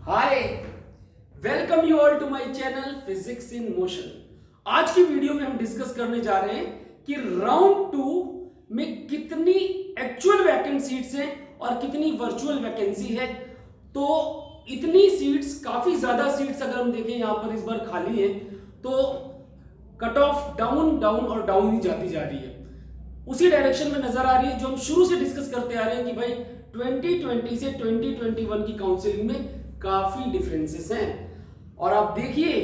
Hi, welcome you all to my channel physics in motion. आज की video में हम डिस्कस करने जा रहे हैं कि राउंड 2 में कितनी एक्चुअल वैकेंट सीट्स हैं और कितनी वर्चुअल वैकेंसी है। तो इतनी सीट्स, काफी ज्यादा सीट्स अगर हम देखें यहां पर इस बार खाली है, तो कट ऑफ डाउन डाउन और डाउन ही जाती जा रही है, उसी डायरेक्शन में नजर आ रही है जो हम शुरू से डिस्कस करते आ रहे हैं कि भाई 2020 से 2021 की काउंसलिंग में काफी डिफरेंसेस हैं। और आप देखिए,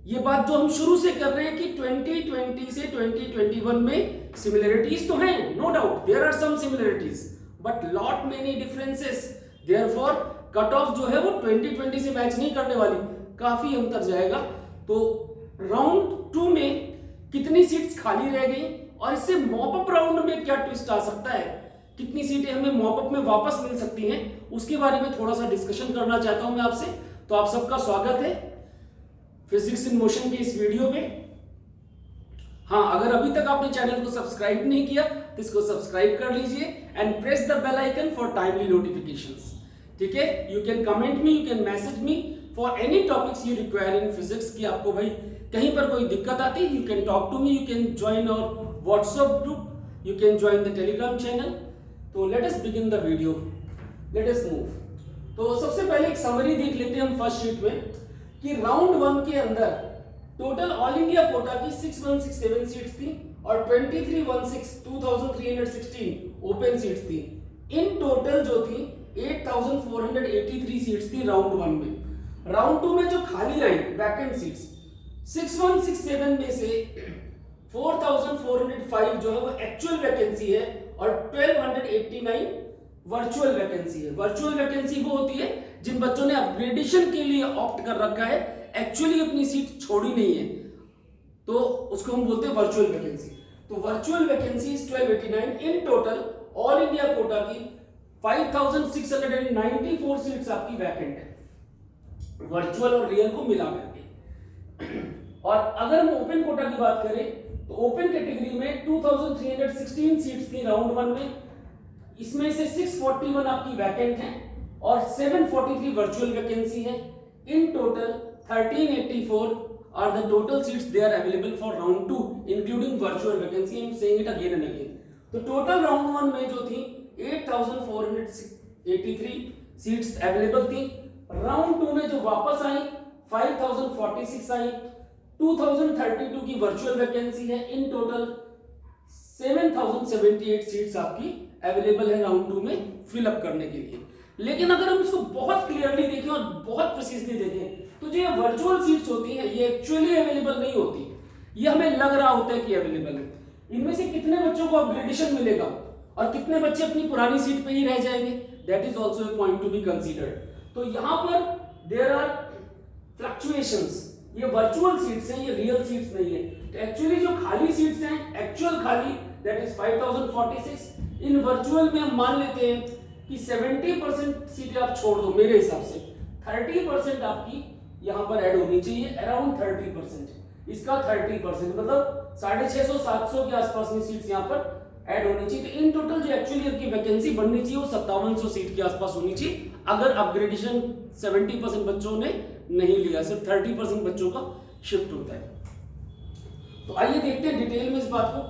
ये बात जो हम शुरू से कर रहे हैं कि 2020 से 2021 में सिमिलरिटीज तो हैं, no doubt there are some similarities but lot many differences. Therefore cut off जो है वो 2020 से मैच नहीं करने वाली, काफी अंतर जाएगा। तो राउंड 2 में कितनी सीट्स खाली रह गई और इससे मॉपअप राउंड में क्या ट्विस्ट आ सकता है, कितनी सीटें हमें मॉपअप में वापस मिल सकती हैं, उसके बारे में थोड़ा सा डिस्कशन करना चाहता हूं मैं आपसे। तो आप सबका स्वागत है फिजिक्स इन मोशन के इस वीडियो में। हाँ, अगर अभी तक आपने चैनल को सब्सक्राइब नहीं किया तो इसको सब्सक्राइब कर लीजिए and press the bell icon for timely notifications. ठीक है, you can comment me, you can message me for any topics you require in physics. की आपको भाई कहीं पर कोई दिक्कत आती है, you can talk to me, you can join our WhatsApp group, you can join the telegram channel। तो let us begin the video, let us move। तो सबसे पहले एक समरी देख लेते हैं हम फर्स्ट शीट में कि राउंड 1 के अंदर टोटल ऑल इंडिया कोटा की 6167 सीट्स थी और 2316 ओपन सीट्स थी। इन टोटल जो थी 8483 सीट्स थी राउंड 1 में। राउंड 2 में जो खाली आई वैकेंट सीट्स 6167 में से 4405 जो है वो एक्चुअल वैकेंसी है और 1289 वर्चुअल वैकेंसी है। वर्चुअल वैकेंसी वो होती है जिन बच्चों ने अपग्रेडेशन के लिए ऑप्ट कर रखा है, एक्चुअली अपनी सीट छोड़ी नहीं है, तो उसको हम बोलते हैं वर्चुअल वैकेंसी। तो virtual vacancy 1289। In total all India quota की 5694 सीट्स आपकी वैकेंट है, वर्चुअल और रियल को मिला करके। और अगर हम ओपन कोटा की बात करें तो ओपन कैटेगरी में 2316 सीट्स थी राउंड 1 में, इसमें से 641 आपकी वैकेंट है और 743 वर्चुअल वैकेंसी है। In total 1384 are the total seats they are available for round 2 including virtual vacancy. I am saying it again and again. तो टोटल राउंड 1 में जो थी 8483 सीट्स अवेलेबल थी। राउंड 2 में जो वापस आई 5046 आई, 2032 की वर्चुअल वैकेंसी है। इन टोटल 7078 सीट्स आपकी अवेलेबल है राउंड 2 में फिलअप करने के लिए। लेकिन अगर हम इसको बहुत क्लियरली देखें और बहुत प्रिसीजली देखें तो जो ये वर्चुअल सीट्स होती हैं ये एक्चुअली अवेलेबल नहीं होती, ये हमें लग रहा होता है कि अवेलेबल है। इनमें से कितने बच्चों को अपग्रेडेशन मिलेगा और कितने बच्चे अपनी पुरानी सीट पे ही रह जाएंगे, that is also a point to be considered. तो यहां पर देयर आर फ्लक्चुएशंस, ये वर्चुअल सीट्स हैं, ये रियल सीट्स नहीं है। तो एक्चुअली जो खाली सीट्स हैं, एक्चुअल खाली दैट इज 5046। इन वर्चुअल में हम मान लेते हैं कि 70% सीटें आप छोड़ दो, मेरे हिसाब से 30% आपकी यहां पर ऐड होनी चाहिए, अराउंड 30%। इसका 30% मतलब 650-700 के आसपास में सीट्स यहां पर ऐड होनी चाहिए। तो इन टोटल जो एक्चुअली आपकी वैकेंसी बननी चाहिए वो 5700 सीट के आसपास होनी चाहिए, अगर अपग्रेडेशन 70% बच्चों ने नहीं लिया, सिर्फ 30% बच्चों का शिफ्ट होता है। तो आइए देखते हैं डिटेल में इस बात को।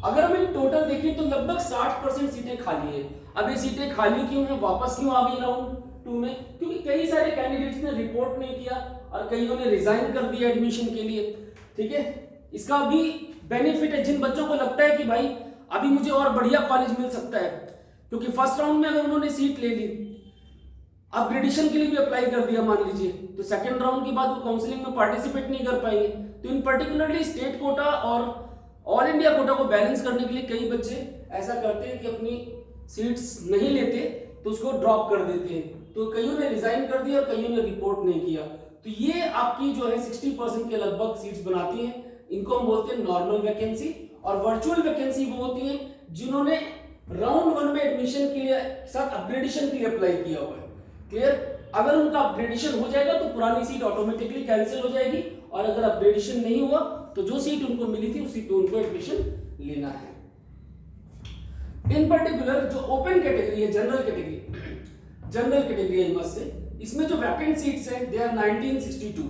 अगर हम इन टोटल देखें तो लगभग 60% सीटें खाली है। अब ये सीटें खाली क्यों हैं, वापस क्यों आ गई राउंड 2 में? क्योंकि कई सारे कैंडिडेट्स ने रिपोर्ट नहीं किया और कईयों ने रिजाइन कर दिया एडमिशन के लिए। ठीक है, इसका भी बेनिफिट है जिन बच्चों को लगता है कि भाई अभी मुझे और बढ़िया कॉलेज मिल सकता है, क्योंकि फर्स्ट राउंड में अगर उन्होंने सीट ले ली, अपग्रेडेशन के लिए भी अप्लाई कर दिया मान लीजिए, तो सेकंड राउंड के बाद वो काउंसलिंग में पार्टिसिपेट नहीं कर पाएंगे। तो इन पर्टिकुलरली स्टेट कोटा और ऑल इंडिया कोटा को बैलेंस करने के लिए कई बच्चे ऐसा करते हैं कि अपनी सीट्स नहीं लेते तो उसको ड्रॉप कर देते हैं। तो कईयों ने रिजाइन कर दिया और कईयों ने रिपोर्ट नहीं किया। तो ये आपकी जो है 60% के लगभग सीट्स बनाती हैं, इनको हम बोलते हैं नॉर्मल वैकेंसी। और वर्चुअल वैकेंसी वो होती है जिन्होंने राउंड 1 में एडमिशन के लिए साथ अपग्रेडेशन के लिए अप्लाई किया हुआ है। क्लियर? अगर उनका अपग्रेडेशन हो जाएगा तो पुरानी सीट ऑटोमेटिकली कैंसिल हो जाएगी, और अगर अपग्रेडेशन नहीं हुआ तो जो सीट उनको मिली थी उसी पे उनको एडमिशन लेना है। इन पर्टिकुलर जो ओपन कैटेगरी है, जनरल कैटेगरी है, मत से इसमें जो वैकेंट सीट्स हैं दे आर 1962,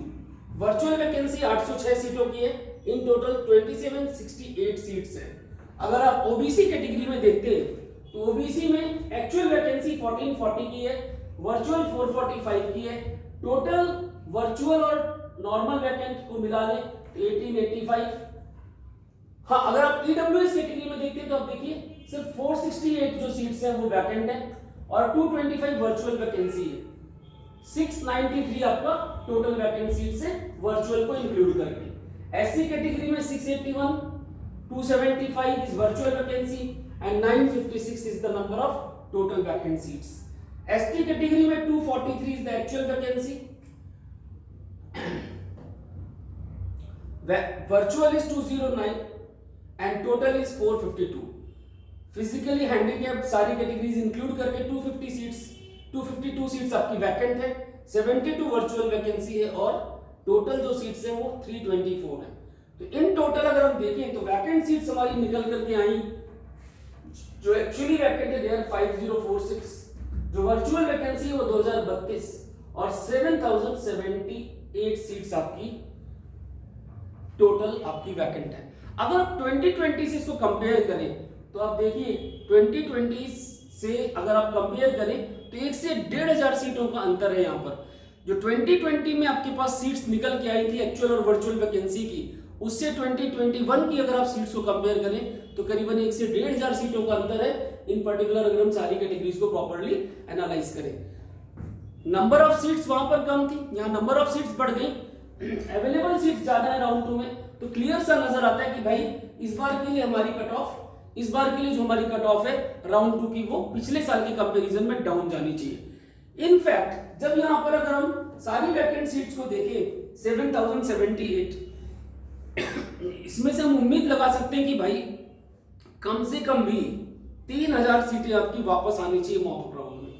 वर्चुअल वैकेंसी 806 सीटों की है, इन टोटल 2768 सीट्स हैं। अगर आप ओबीसी कैटेगरी में देखते हैं तो ओबीसी में एक्चुअल वैकेंसी 1440 की है, वर्चुअल 445 की है, टोटल वर्चुअल और नॉर्मल वैकेंट को मिला लें 1885। हाँ, अगर आप ईडब्ल्यूएस कैटेगरी में देखते हैं तो आप देखिए सिर्फ 468 जो सीट्स हैं वो वैकेंट है और 225 वर्चुअल वैकेंसी है, 693 आपका टोटल वैकेंट सीट्स है वर्चुअल को इंक्लूड करके। एससी कैटेगरी में 681, 275 is virtual vacancy and 956 is the number of total vacant seats. ST category में 243 is the actual vacancy. Virtual is 209 and total is 452. Physically handicapped सारी categories include करके 250 seats, 252 seats आपकी vacant है, 72 virtual vacancy है और total जो seats है वो 324 है। तो इन टोटल अगर हम देखें तो वैकेंट सीट्स हमारी निकल करके आई, जो एक्चुअली वैकेंट है दे आर 5046, जो वर्चुअल वैकेंसी है वो 2032 और 7078 सीट्स आपकी टोटल आपकी वैकेंट है। अगर आप 2020 से इसको कंपेयर करें तो आप देखिए 2020 से अगर आप कंपेयर करें तो 1 से 1,500 सीटों का अंतर है। यहाँ पर जो 2020 में आपके पास सीट्स निकल के आई थी एक्चुअल और वर्चुअल वैकेंसी की, उससे 2021 की अगर आप सीट्स को कंपेयर करें तो करीबन 1 से 1,500 सीटों का अंतर है। इन पर्टिकुलर अगर हम सारी कैटेगरीज को प्रॉपर्ली एनालाइज करें, नंबर ऑफ सीट्स वहां पर कम थी, यहाँ नंबर ऑफ सीट्स बढ़ गई, अवेलेबल सीट्स ज्यादा है राउंड 2 में, तो क्लियर सा नजर आता है कि भाई इस बार के लिए हमारी कट ऑफ, इस बार के लिए जो हमारी कट ऑफ है राउंड 2 की वो पिछले साल के कंपेरिजन में डाउन जानी चाहिए। इनफैक्ट जब यहाँ पर अगर हम सारी वैकेंट सीट्स को देखें 7078, इसमें से हम उम्मीद लगा सकते हैं कि भाई कम से कम भी 3000 सीटें आपकी वापस आनी चाहिए मॉपअप राउंड में,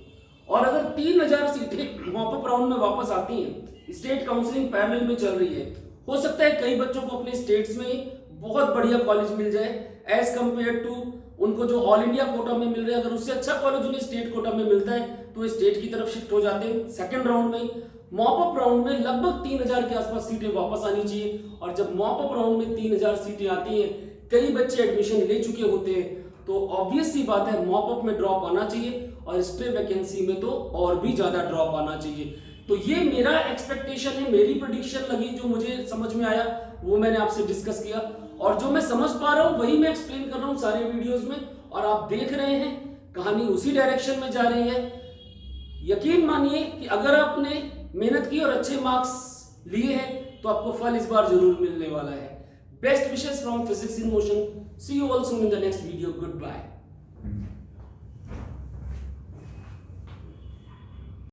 और अगर 3000 सीटें मॉपअप राउंड में वापस आती हैं, स्टेट काउंसलिंग पैरेलल में चल रही है, हो सकता है कई बच्चों को अपने स्टेट्स में बहुत बढ़िया कॉलेज मिल जाए एज कंपेयर टू उनको जो ऑल इंडिया कोटा में मिल रहा है। अगर उससे अच्छा कॉलेज उन्हें स्टेट कोटा में मिलता है तो स्टेट की तरफ शिफ्ट हो जाते हैं सेकंड राउंड में। मॉपअप राउंड में लगभग 3000 के आसपास सीटें वापस आनी चाहिए, और जब मॉपअप राउंड में 3000 सीटें आती हैं, कई बच्चे एडमिशन ले चुके होते हैं, तो ऑब्वियस सी बात है मॉपअप में ड्रॉप आना चाहिए और स्टे वैकेंसी में तो और भी ज्यादा ड्रॉप आना चाहिए। तो ये मेरा एक्सपेक्टेशन है, मेरी प्रेडिक्शन लगी, जो मुझे समझ में आया वो मैंने आपसे डिस्कस किया, और जो मैं समझ पा रहा हूं वही मैं एक्सप्लेन कर रहा हूं सारे वीडियोस में, और आप देख रहे हैं कहानी उसी डायरेक्शन में जा रही है। यकीन मानिए कि अगर आपने मेहनत की और अच्छे मार्क्स लिए हैं तो आपको फल इस बार जरूर मिलने वाला है। Best wishes from physics in motion. See you all soon in the next video. Good bye.